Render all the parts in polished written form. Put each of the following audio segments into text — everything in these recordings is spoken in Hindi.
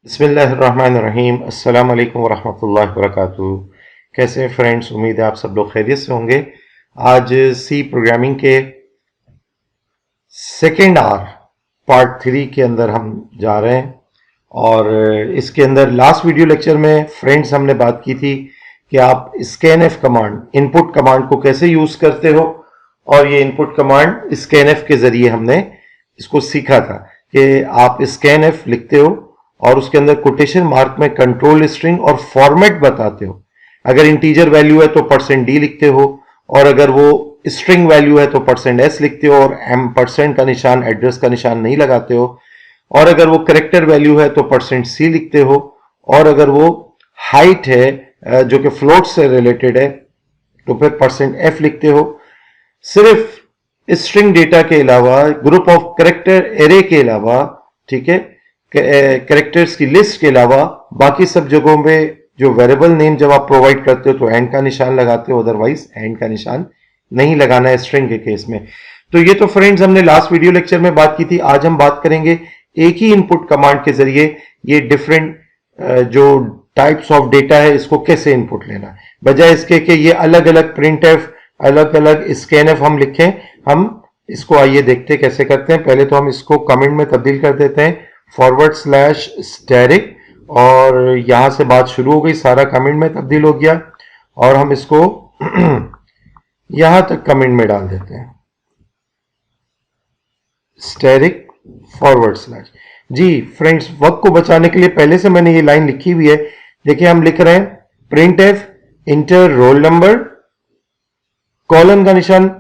बिस्मिल्लाहिर्रहमानिर्रहीम। अस्सलाम वालेकुम वरहमतुल्लाहि वबरकातुहू। कैसे हैं फ्रेंड्स? उम्मीद है आप सब लोग खैरियत से होंगे। आज सी प्रोग्रामिंग के सेकेंड आवर पार्ट 3 के अंदर हम जा रहे हैं और इसके अंदर लास्ट वीडियो लेक्चर में फ्रेंड्स हमने बात की थी कि आप स्कैनएफ कमांड, इनपुट कमांड को कैसे यूज करते हो, और ये इनपुट कमांड स्कैनएफ के जरिए हमने इसको सीखा था कि आप स्कैनएफ लिखते हो और उसके अंदर कोटेशन मार्क में कंट्रोल स्ट्रिंग और फॉर्मेट बताते हो। अगर इंटीजर वैल्यू है तो %d लिखते हो, और अगर वो स्ट्रिंग वैल्यू है तो %s लिखते हो, और % का निशान, एड्रेस का निशान नहीं लगाते हो। और अगर वो करेक्टर वैल्यू है तो %c लिखते हो, और अगर वो हाइट है जो कि फ्लोट से रिलेटेड है तो फिर %f लिखते हो। सिर्फ स्ट्रिंग डेटा के अलावा, ग्रुप ऑफ करेक्टर एरे के अलावा, ठीक है, कैरेक्टर्स की लिस्ट के अलावा बाकी सब जगहों में जो वेरिएबल नेम जब आप प्रोवाइड करते हो तो एंड का निशान लगाते हो, अदरवाइज एंड का निशान नहीं लगाना है स्ट्रिंग के केस में। तो ये तो फ्रेंड्स हमने लास्ट वीडियो लेक्चर में बात की थी। आज हम बात करेंगे एक ही इनपुट कमांड के जरिए ये डिफरेंट जो टाइप्स ऑफ डेटा है इसको कैसे इनपुट लेना, बजाय इसके कि ये अलग अलग प्रिंटएफ, अलग अलग स्कैनएफ हम लिखें। हम इसको आइए देखते कैसे करते हैं। पहले तो हम इसको कमेंट में तब्दील कर देते हैं, /* और यहां से बात शुरू हो गई, सारा कमेंट में तब्दील हो गया, और हम इसको यहां तक कमेंट में डाल देते हैं, */ जी फ्रेंड्स, वक्त को बचाने के लिए पहले से मैंने ये लाइन लिखी हुई है। देखिए हम लिख रहे हैं printf inter roll number, colon का निशान,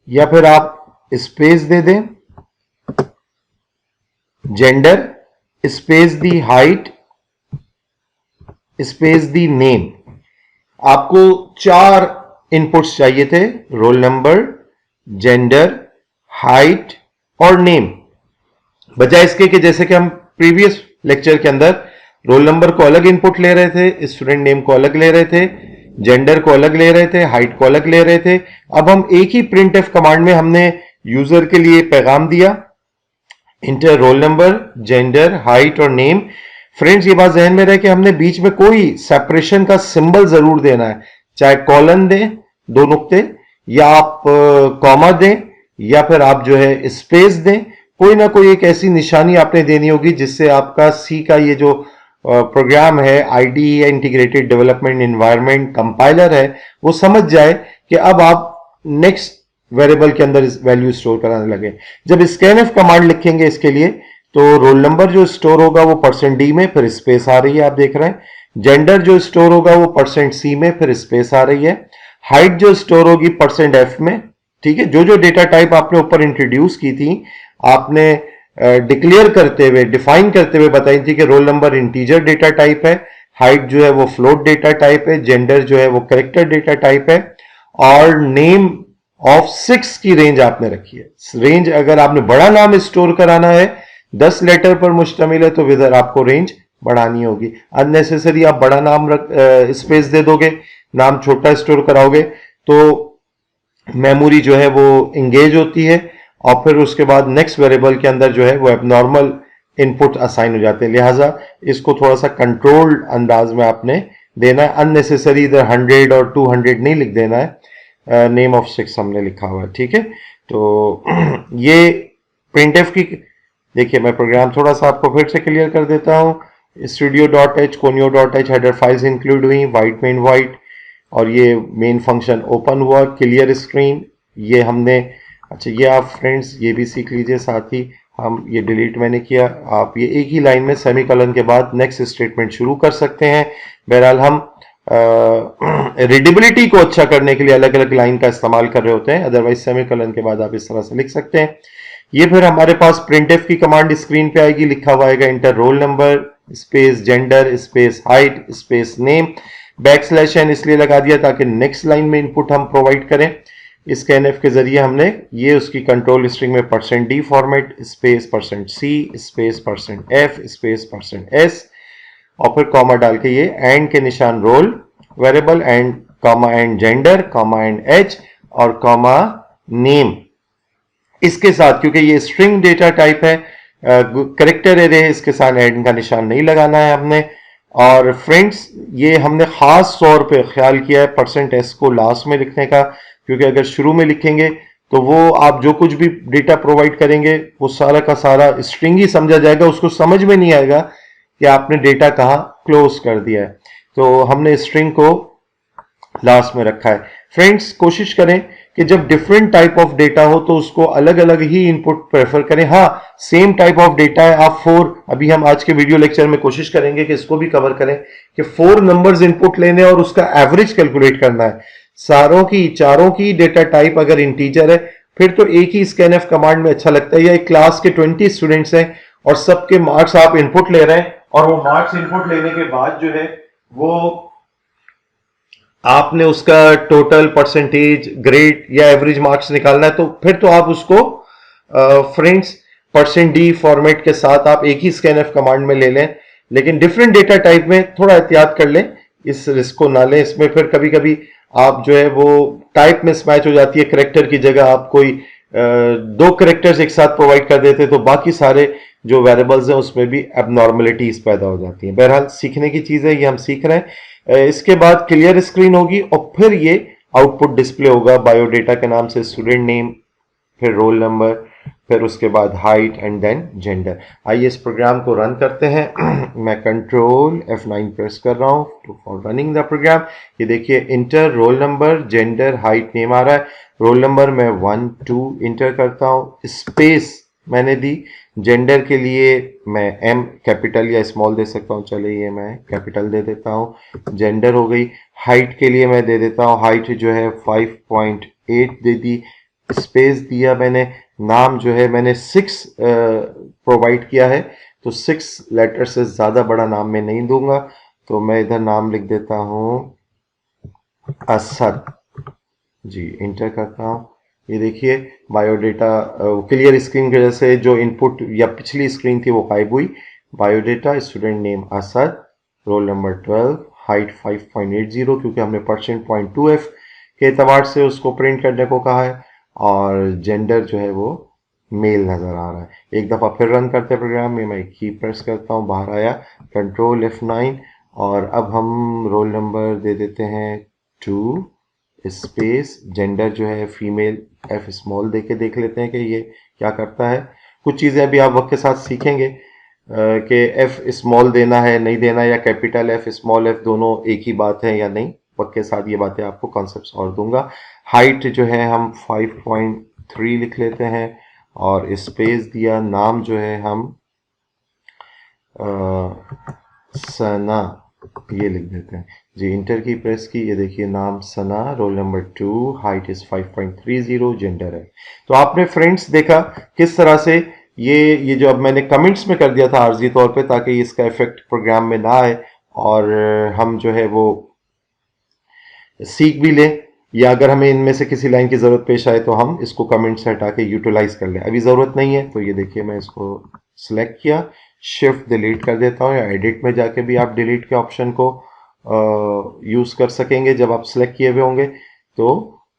या फिर आप स्पेस दे दें, gender, space the height, space the name. आपको 4 इनपुट्स चाहिए थे, रोल नंबर, जेंडर, हाइट और नेम। बजाय इसके कि जैसे कि हम प्रीवियस लेक्चर के अंदर रोल नंबर को अलग इनपुट ले रहे थे, स्टूडेंट नेम को अलग ले रहे थे, जेंडर को अलग ले रहे थे, हाइट को अलग ले रहे थे। अब हम एक ही प्रिंटएफ कमांड में हमने यूजर के लिए पैगाम दिया, inter roll number, gender, height और नेम। फ्रेंड्स, ये बात जहन में रहे कि हमने बीच में कोई सेपरेशन का सिंबल जरूर देना है, चाहे कॉलन दें 2 नुक्ते, या आप कॉमा दें, या फिर आप जो है स्पेस दें। कोई ना कोई एक ऐसी निशानी आपने देनी होगी जिससे आपका सी का ये जो प्रोग्राम है, आईडीई या इंटीग्रेटेड डेवलपमेंट एनवायरनमेंट कंपाइलर है, वो समझ जाए कि अब आप नेक्स्ट वेरिएबल के अंदर वैल्यू स्टोर कराने लगे। जब स्कैनएफ कमांड लिखेंगे इसके लिए, तो रोल नंबर जो स्टोर होगा वो %d में, फिर स्पेस आ रही है, आप देख रहे हैं। जेंडर जो स्टोर होगा वो %c में, फिर स्पेस आ रही है। हाइट जो स्टोर होगी %f में, ठीक है। जो जो डेटा टाइप आपने ऊपर इंट्रोड्यूस की थी, आपने डिक्लेयर करते हुए, डिफाइन करते हुए बताई थी कि roll number integer data type है, हाइट जो है वो फ्लोट डेटा टाइप है, जेंडर जो है वो कैरेक्टर डेटा टाइप है, और नेम ऑफ 6 की रेंज आपने रखी है। रेंज अगर आपने बड़ा नाम स्टोर कराना है, 10 लेटर पर मुश्तमिल है, तो विदर आपको रेंज बढ़ानी होगी। अननेसेसरी आप बड़ा नाम स्पेस दे दोगे, नाम छोटा स्टोर कराओगे तो मेमोरी जो है वो इंगेज होती है, और फिर उसके बाद नेक्स्ट वेरिएबल के अंदर जो है वो एबनॉर्मल इनपुट असाइन हो जाते हैं। लिहाजा इसको थोड़ा सा कंट्रोल्ड अंदाज में आपने देना है। अननेसेसरी इधर 100 और 200 नहीं लिख देना है, नेम ऑफ 6 हमने लिखा हुआ है, ठीक है। तो ये प्रिंटएफ की, देखिए मैं प्रोग्राम थोड़ा सा आपको फिर से क्लियर कर देता हूँ। studio.h, conio.h header files include हुई, वाइट मेन वाइट, और ये मेन फंक्शन ओपन हुआ, क्लियर स्क्रीन, ये हमने, अच्छा ये आप फ्रेंड्स ये भी सीख लीजिए साथ ही। हम ये डिलीट मैंने किया, आप ये एक ही लाइन में सेमीकोलन के बाद नेक्स्ट स्टेटमेंट शुरू कर सकते हैं। बहरहाल हम रीडेबिलिटी को अच्छा करने के लिए अलग अलग लाइन का इस्तेमाल कर रहे होते हैं, अदरवाइज सेमीकोलन के बाद आप इस तरह से लिख सकते हैं। ये फिर हमारे पास प्रिंटएफ की कमांड स्क्रीन पे आएगी, लिखा हुआ आएगा inter roll number, space gender, space height, space name, \n इसलिए लगा दिया ताकि नेक्स्ट लाइन में इनपुट हम प्रोवाइड करें। स्कैनएफ के जरिए हमने ये उसकी कंट्रोल स्ट्रिंग में %d format, space %c, space %f, space %s, और फिर कॉमा डाल के ये एंड के निशान roll variable, and comma and gender, comma and h, और कॉमा नेम। इसके साथ क्योंकि ये स्ट्रिंग डेटा टाइप है करेक्टर एरे है, इसके साथ एंड का निशान नहीं लगाना है हमने। और फ्रेंड्स ये हमने खास तौर पे ख्याल किया है %s को लास्ट में लिखने का, क्योंकि अगर शुरू में लिखेंगे तो वो आप जो कुछ भी डेटा प्रोवाइड करेंगे वो सारा का सारा स्ट्रिंग ही समझा जाएगा, उसको समझ में नहीं आएगा कि आपने डेटा कहाँ क्लोज कर दिया है। तो हमने स्ट्रिंग को लास्ट में रखा है। फ्रेंड्स कोशिश करें कि जब डिफरेंट टाइप ऑफ डेटा हो तो उसको अलग अलग ही इनपुट प्रेफर करें। हाँ, सेम टाइप ऑफ डेटा है, आप 4, अभी हम आज के वीडियो लेक्चर में कोशिश करेंगे कि इसको भी कवर करें कि 4 नंबर्स इनपुट लेने और उसका एवरेज कैलकुलेट करना है। चारों की डेटा टाइप अगर इंटीजर है फिर तो एक ही स्कैनएफ कमांड में अच्छा लगता है। या एक क्लास के 20 स्टूडेंट्स हैं और सबके मार्क्स आप इनपुट ले रहे हैं और वो मार्क्स इनपुट लेने के बाद जो है वो आपने उसका टोटल परसेंटेज, ग्रेड या एवरेज मार्क्स निकालना है, तो फिर तो आप उसको फ्रेंड्स %d फॉर्मेट के साथ आप एक ही स्कैनएफ कमांड में ले लें। लेकिन डिफरेंट डेटा टाइप में थोड़ा एहतियात कर लें, इस रिस्क को ना लें। इसमें फिर कभी कभी आप जो है वो टाइप में स्मैच हो जाती है, करेक्टर की जगह आप कोई 2 करेक्टर्स एक साथ प्रोवाइड कर देते तो बाकी सारे जो वेरिएबल्स हैं उसमें भी एबनॉर्मलिटीज पैदा हो जाती हैं। बहरहाल सीखने की चीज है, ये हम सीख रहे हैं। इसके बाद क्लियर स्क्रीन होगी और फिर ये आउटपुट डिस्प्ले होगा बायोडेटा के नाम से, स्टूडेंट नेम, फिर रोल नंबर, फिर उसके बाद हाइट एंड देन जेंडर। आइए इस प्रोग्राम को रन करते हैं। मैं कंट्रोल F9 प्रेस कर रहा हूं फॉर रनिंग द प्रोग्राम। ये देखिए enter roll number, gender, height, name आ रहा है। रोल नंबर मैं 1 2 इंटर करता हूं, स्पेस मैंने दी। जेंडर के लिए मैं M कैपिटल या स्मॉल दे सकता हूं, चलिए ये मैं कैपिटल दे देता हूं, जेंडर हो गई। हाइट के लिए मैं दे देता हूं, हाइट जो है 5.8 दे दी, स्पेस दिया मैंने। नाम जो है मैंने 6 प्रोवाइड किया है, तो 6 लेटर से ज़्यादा बड़ा नाम मैं नहीं दूंगा, तो मैं इधर नाम लिख देता हूं असद जी, इंटर करता हूं। ये देखिए बायोडेटा क्लियर स्क्रीन की वजह से जो इनपुट या पिछली स्क्रीन थी वो गायब हुई। Biodata, student name Asad, roll number 12, height 5.80 क्योंकि हमने %.2f के एतबार से उसको प्रिंट करने को कहा है, और जेंडर जो है वो मेल नजर आ रहा है। एक दफा फिर रन करते प्रोग्राम में, मैं की प्रेस करता हूँ, बाहर आया, कंट्रोल F9, और अब हम रोल नंबर दे देते हैं 2 स्पेस, जेंडर जो है फीमेल, F स्मॉल दे के देख लेते हैं कि ये क्या करता है। कुछ चीज़ें अभी आप वक्त के साथ सीखेंगे कि F स्मॉल देना है नहीं देना, या कैपिटल F स्मॉल f दोनों एक ही बात है या नहीं। वक्त के साथ ये बातें आपको कॉन्सेप्ट्स और दूंगा। हाइट जो है हम 5.3 लिख लेते हैं और स्पेस दिया। नाम जो है हम सना ये लिख देते हैं जी, इंटर की प्रेस की। ये देखिए नाम Sana, roll number 2, height is 5.30, gender है। तो आपने फ्रेंड्स देखा किस तरह से ये जो अब मैंने कमेंट्स में कर दिया था आर्जी तौर पे, ताकि इसका इफेक्ट प्रोग्राम में ना आए और हम जो है वो सीख भी लें, या अगर हमें इनमें से किसी लाइन की ज़रूरत पेश आए तो हम इसको कमेंट से हटा के यूटिलाइज कर लें। अभी ज़रूरत नहीं है तो ये देखिए मैं इसको सिलेक्ट किया, शिफ्ट डिलीट कर देता हूँ, या एडिट में जाके भी आप डिलीट के ऑप्शन को यूज़ कर सकेंगे। जब आप सिलेक्ट किए हुए होंगे तो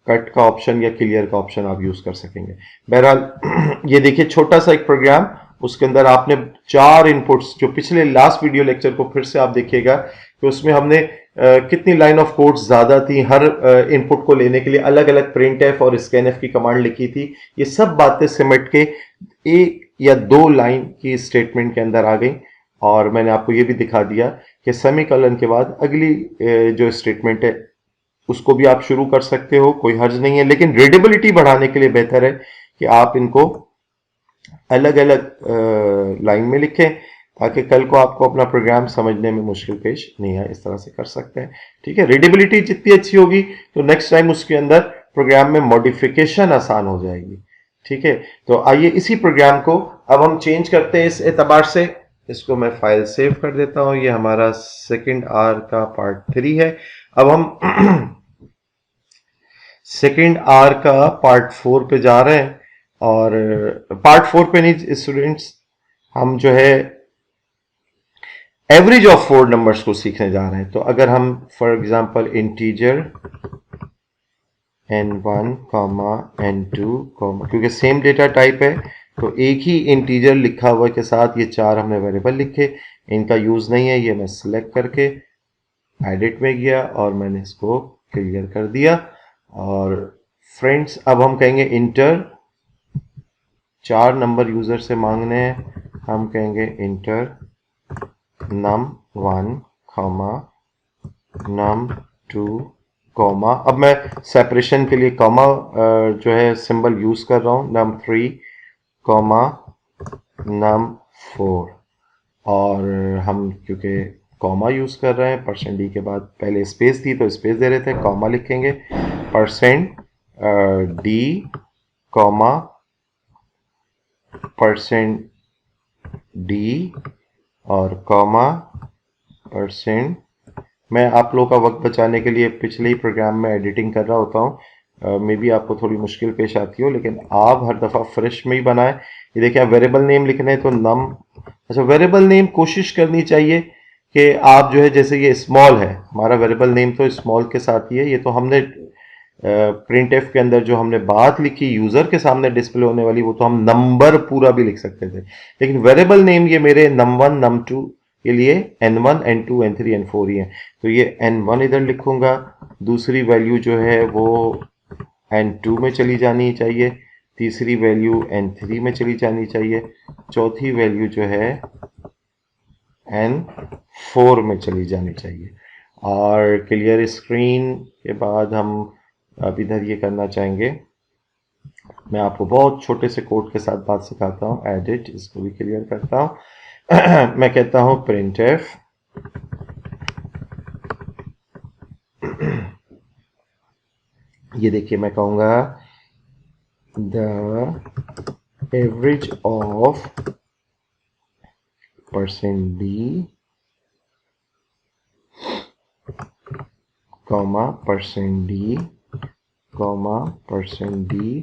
कट का ऑप्शन या क्लियर का ऑप्शन आप यूज़ कर सकेंगे। बहरहाल ये देखिए छोटा सा एक प्रोग्राम, उसके अंदर आपने 4 इनपुट्स, जो पिछले लास्ट वीडियो लेक्चर को फिर से आप देखिएगा कि उसमें हमने कितनी लाइन ऑफ कोड्स ज़्यादा थी, हर इनपुट को लेने के लिए अलग अलग printf और scanf की कमांड लिखी थी। ये सब बातें सिमट के 1 या 2 लाइन की स्टेटमेंट के अंदर आ गई, और मैंने आपको ये भी दिखा दिया कि सेमीकोलन के बाद अगली जो स्टेटमेंट है उसको भी आप शुरू कर सकते हो, कोई हर्ज नहीं है। लेकिन रीडेबिलिटी बढ़ाने के लिए बेहतर है कि आप इनको अलग अलग लाइन में लिखें, ताकि कल को आपको अपना प्रोग्राम समझने में मुश्किल पेश नहीं आए। इस तरह से कर सकते हैं, ठीक है। रीडेबिलिटी जितनी अच्छी होगी तो नेक्स्ट टाइम उसके अंदर प्रोग्राम में मॉडिफिकेशन आसान हो जाएगी, ठीक है। तो आइए इसी प्रोग्राम को अब हम चेंज करते हैं इस एतबार से। इसको मैं फाइल सेव कर देता हूं, ये हमारा सेकंड आर का पार्ट 3 है। अब हम सेकंड आर का पार्ट 4 पे जा रहे हैं, और पार्ट 4 पे नहीं स्टूडेंट्स, हम जो है एवरेज ऑफ 4 नंबर्स को सीखने जा रहे हैं। तो अगर हम for example integer n1 n2 क्योंकि सेम डेटा टाइप है तो एक ही इंटीजर लिखा हुआ के साथ ये 4 हमने वेरिएबल लिखे, इनका यूज नहीं है। ये मैं सिलेक्ट करके एडिट में गया और मैंने इसको क्लियर कर दिया। और फ्रेंड्स अब हम कहेंगे इंटर, 4 नंबर यूजर से मांगने हैं, हम कहेंगे इंटर num1 num2 कॉमा, अब मैं सेपरेशन के लिए कॉमा जो है सिंबल यूज कर रहा हूं, num3 कॉमा num4। और हम क्योंकि कॉमा यूज कर रहे हैं, %d के बाद पहले स्पेस थी तो स्पेस दे रहे थे, कॉमा लिखेंगे, %d कॉमा %d और कॉमा %। मैं आप लोगों का वक्त बचाने के लिए पिछले ही प्रोग्राम में एडिटिंग कर रहा होता हूँ, मे बी आपको थोड़ी मुश्किल पेश आती हो, लेकिन आप हर दफ़ा फ्रेश में ही बनाएं। ये देखिए आप वेरिएबल नेम लिखना है तो नम, अच्छा वेरिएबल नेम कोशिश करनी चाहिए कि आप जो है, जैसे ये स्मॉल है, हमारा वेरिएबल नेम तो स्मॉल के साथ ही है। ये तो हमने प्रिंट एफ के अंदर जो हमने बात लिखी यूजर के सामने डिस्प्ले होने वाली, वो तो हम नंबर पूरा भी लिख सकते थे, लेकिन वेरिएबल नेम ये मेरे num1 num2 के लिए n1 n2 n3 n4 ही है, तो ये n1 इधर लिखूंगा, दूसरी वैल्यू जो है वो n2 में चली जानी चाहिए, तीसरी वैल्यू n3 में चली जानी चाहिए, चौथी वैल्यू जो है n4 में चली जानी चाहिए। और क्लियर स्क्रीन के बाद हम अब इधर ये करना चाहेंगे, मैं आपको बहुत छोटे से कोड के साथ बात सिखाता हूँ, एडिट, इसको भी क्लियर करता हूँ। मैं कहता हूँ प्रिंट एफ, ये देखिए मैं कहूँगा the average of %d comma %d comma %d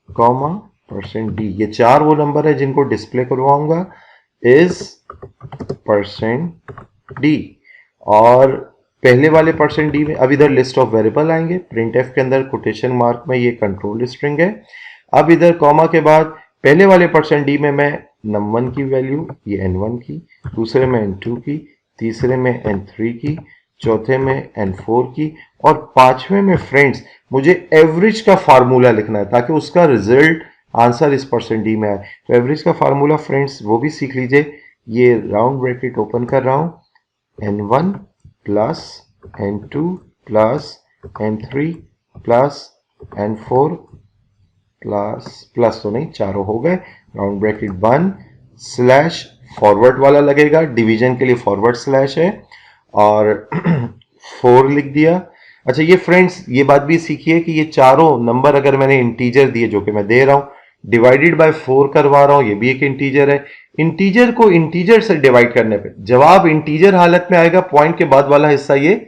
comma %d, ये 4 वो नंबर है जिनको डिस्प्ले करवाऊंगा, इज %d। और पहले वाले %d में अब इधर लिस्ट ऑफ वेरिएबल आएंगे, प्रिंट एफ के अंदर कोटेशन मार्क में ये कंट्रोल स्ट्रिंग है। अब इधर कॉमा के बाद पहले वाले %d में मैं num1 की वैल्यू, ये n1 की, दूसरे में n2 की, तीसरे में n3 की, चौथे में n4 की, और पांचवें में फ्रेंड्स मुझे एवरेज का फार्मूला लिखना है ताकि उसका रिजल्ट आंसर इस %d में आए। तो एवरेज का फार्मूला फ्रेंड्स वो भी सीख लीजिए, ये राउंड ब्रैकेट ओपन कर रहा हूं, n1 plus n2 plus n3 plus n4 plus तो नहीं, चारों हो गए, राउंड ब्रैकेट बंद, स्लैश फॉरवर्ड वाला लगेगा, डिवीजन के लिए फॉरवर्ड स्लैश है, और 4 लिख दिया। अच्छा ये फ्रेंड्स ये बात भी सीखिए कि ये चारों नंबर अगर मैंने इंटीजर दिए, जो कि मैं दे रहा हूं, डिवाइडेड बाय 4 करवा रहा हूं, ये भी एक इंटीजर है, इंटीजर को इंटीजर से डिवाइड करने पे जवाब इंटीजर हालत में आएगा, पॉइंट के बाद वाला हिस्सा ये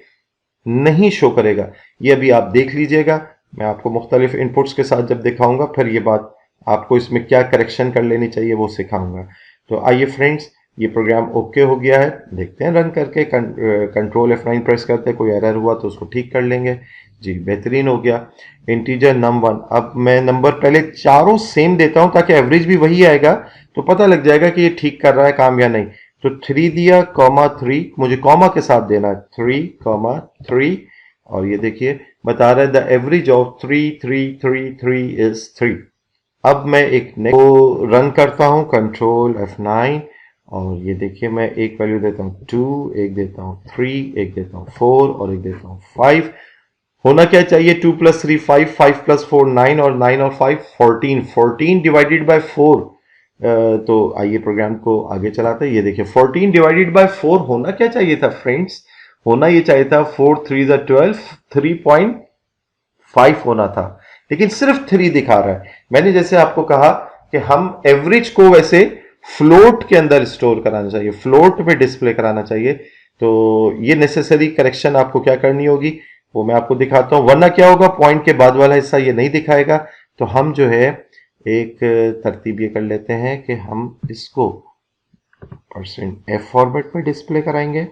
नहीं शो करेगा। ये अभी आप देख लीजिएगा, मैं आपको मुख्तलिफ इनपुट्स के साथ जब दिखाऊंगा फिर ये बात आपको इसमें क्या करेक्शन कर लेनी चाहिए वो सिखाऊंगा। तो आइए फ्रेंड्स, ये प्रोग्राम ओके हो गया है, देखते हैं रन करके, कंट्रोल F9 प्रेस करते हैं, कोई एरर हुआ तो उसको ठीक कर लेंगे। जी बेहतरीन हो गया। इंटीजर num1, अब मैं नंबर पहले चारों सेम देता हूं ताकि एवरेज भी वही आएगा, तो पता लग जाएगा कि ये ठीक कर रहा है काम या नहीं। तो 3 दिया, कॉमा 3, मुझे कॉमा के साथ देना है, 3 कॉमा 3, और ये देखिए बता रहा है द एवरेज ऑफ 3 3 3 3 इज 3। अब मैं एक को रन करता हूं, कंट्रोल F9, और ये देखिए मैं एक वैल्यू देता हूं 2, एक देता हूं 3, एक देता हूं 4 और एक देता हूं 5। होना क्या चाहिए, 2 + 3 5, 5 + 4 9 और 9 और 5 14, 14 डिवाइडेड बाय 4। तो आइए प्रोग्राम को आगे चलाते हैं। ये देखिए 14 डिवाइडेड बाय 4 होना क्या चाहिए था फ्रेंड्स, होना ये चाहिए था 4 3 12, 3.5 होना था, लेकिन सिर्फ 3 दिखा रहा है। मैंने जैसे आपको कहा कि हम एवरेज को वैसे फ्लोट के अंदर स्टोर कराना चाहिए, फ्लोट में डिस्प्ले कराना चाहिए, तो ये नेसेसरी करेक्शन आपको क्या करनी होगी वो मैं आपको दिखाता हूं, वरना क्या होगा पॉइंट के बाद वाला हिस्सा ये नहीं दिखाएगा। तो हम जो है एक तरतीब ये कर लेते हैं कि हम इसको %f फॉर्मेट में डिस्प्ले कराएंगे,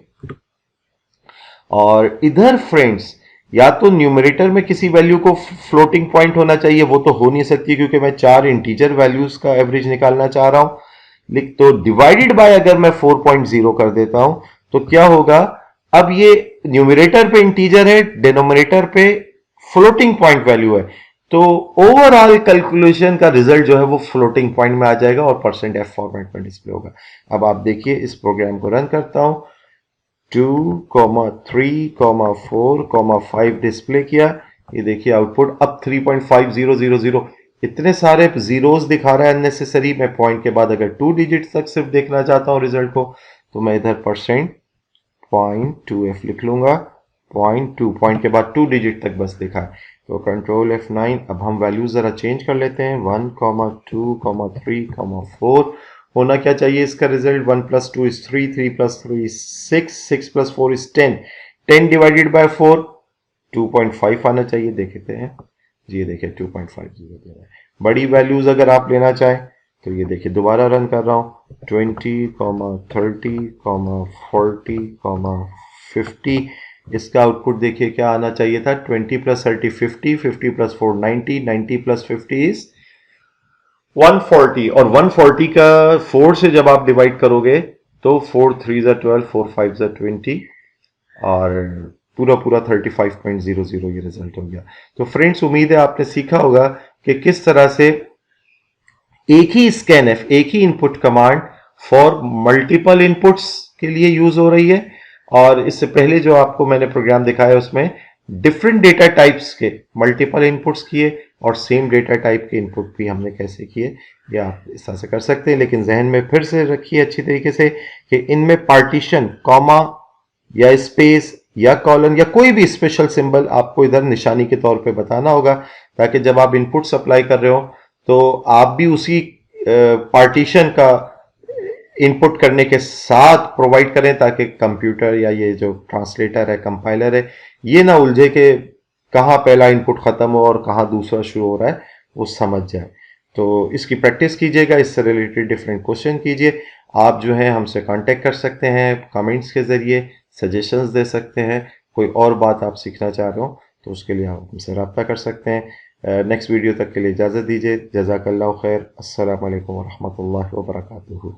और इधर फ्रेंड्स या तो न्यूमरेटर में किसी वैल्यू को फ्लोटिंग पॉइंट होना चाहिए, वो तो हो नहीं सकती क्योंकि मैं 4 इंटीजर वैल्यूज का एवरेज निकालना चाह रहा हूं। तो डिवाइडेड बाय अगर मैं 4.0 कर देता हूं तो क्या होगा, अब ये न्यूमरेटर पे इंटीजर है, डिनोमिनेटर पे फ्लोटिंग पॉइंट वैल्यू है, तो ओवरऑल कैलकुलेशन का रिजल्ट जो है वो फ्लोटिंग पॉइंट में आ जाएगा और %f फॉर्मेट में डिस्प्ले होगा। अब आप देखिए, इस प्रोग्राम को रन करता हूं, 2, 3, 4, 5 डिस्प्ले किया। ये देखिए आउटपुट अब 3.5000, इतने सारे जीरोस दिखा रहा है अननेसेसरी। मैं पॉइंट के बाद अगर 2 डिजिट तक सिर्फ देखना चाहता हूं रिजल्ट को, तो मैं इधर %.2f लिख लूंगा। 0.2 पॉइंट के बाद 2 डिजिट तक बस दिखा है, तो कंट्रोल F9। अब हम वैल्यू जरा चेंज कर लेते हैं, 1, 2, 3, 4। होना क्या चाहिए इसका रिजल्ट, 1 + 2 = 3, 3 + 3 = 6, 6 + 4 = 10, 10 डिवाइडेड बाय 4 2.5 आना चाहिए। देखते हैं जी, ये देखिए 2.50 दे रहा है। बड़ी वैल्यूज अगर आप लेना चाहें तो ये देखिए दोबारा रन कर रहा हूं, 20, 30, 40, 50। इसका आउटपुट देखिए क्या आना चाहिए था, 20 + 30 50, 50 + 4 90, 90 + 50 इज 140, और 140 का 4 से जब आप डिवाइड करोगे तो 4 3 = 12, 4 5 = 20, और पूरा पूरा 35.00 ये रिजल्ट हो गया। तो फ्रेंड्स, उम्मीद है आपने सीखा होगा कि किस तरह से एक ही scanf, एक ही input command for multiple inputs के लिए यूज हो रही है। और इससे पहले जो आपको मैंने प्रोग्राम दिखाया उसमें डिफरेंट डेटा टाइप्स के मल्टीपल इनपुट्स किए और सेम डेटा टाइप के इनपुट भी हमने कैसे किए, ये आप इस तरह से कर सकते हैं। लेकिन जहन में फिर से रखिए अच्छी तरीके से कि इनमें पार्टीशन, कॉमा या स्पेस या कॉलन या कोई भी स्पेशल सिंबल आपको इधर निशानी के तौर पे बताना होगा, ताकि जब आप इनपुट सप्लाई कर रहे हो तो आप भी उसी पार्टीशन का इनपुट करने के साथ प्रोवाइड करें, ताकि कंप्यूटर या ये जो ट्रांसलेटर है, कंपाइलर है, ये ना उलझे कि कहाँ पहला इनपुट खत्म हो और कहाँ दूसरा शुरू हो रहा है, वो समझ जाए। तो इसकी प्रैक्टिस कीजिएगा, इससे रिलेटेड डिफरेंट क्वेश्चन कीजिए। आप जो है हमसे कांटेक्ट कर सकते हैं कमेंट्स के ज़रिए, सजेशंस दे सकते हैं। कोई और बात आप सीखना चाह रहे हो तो उसके लिए आप हमसे रब्ता कर सकते हैं। नेक्स्ट वीडियो तक के लिए इजाज़त दीजिए। जज़ाकल्लाहु खैर। अस्सलामु अलैकुम व रहमतुल्लाहि व बरकातुहू।